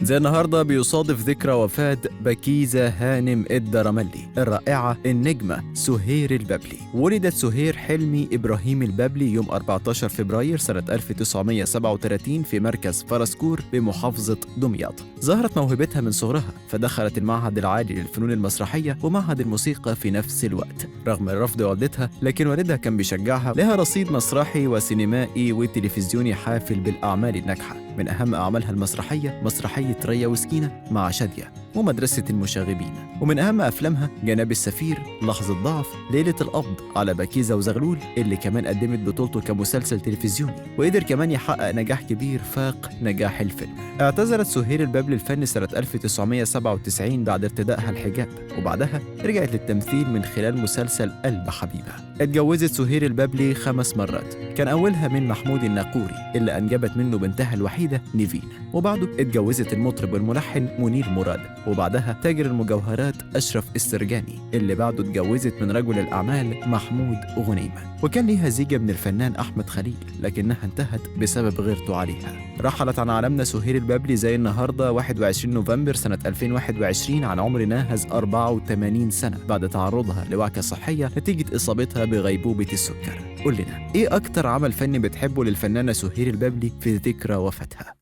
زي النهارده بيصادف ذكرى وفاة بكيزة هانم الدرملي الرائعة النجمة سهير البابلي. ولدت سهير حلمي إبراهيم البابلي يوم 14 فبراير سنة 1937 في مركز فرسكور بمحافظة دمياط. ظهرت موهبتها من صغرها، فدخلت المعهد العالي للفنون المسرحية ومعهد الموسيقى في نفس الوقت رغم رفض والدتها، لكن والدها كان بيشجعها. لها رصيد مسرحي وسينمائي وتلفزيوني حافل بالأعمال الناجحة. من أهم أعمالها المسرحية مسرحية ريا وسكينة مع شادية ومدرسة المشاغبين، ومن أهم أفلامها جناب السفير، لحظة ضعف، ليلة القبض على بكيزة وزغلول اللي كمان قدمت بطولته كمسلسل تلفزيوني، وقدر كمان يحقق نجاح كبير فاق نجاح الفيلم. اعتزلت سهير البابلي الفن سنة 1997 بعد ارتدائها الحجاب، وبعدها رجعت للتمثيل من خلال مسلسل قلب حبيبة. اتجوزت سهير البابلي 5 مرات، كان أولها من محمود الناقوري اللي أنجبت منه بنتها الوحيدة نيفين، وبعده اتجوزت المطرب والملحن منير مراد، وبعدها تاجر المجوهرات أشرف السرجاني اللي بعده اتجوزت من رجل الأعمال محمود غنيمة. وكان ليها زيجة من الفنان أحمد خليل، لكنها انتهت بسبب غيرته عليها. رحلت عن عالمنا سهير البابلي زي النهارده 21 نوفمبر سنة 2021 عن عمر ناهز 84 سنة بعد تعرضها لوعكة صحية نتيجة إصابتها بغيبوبة السكر. قول لنا إيه أكتر عمل فني بتحبه للفنانة سهير البابلي في ذكرى وفاتها؟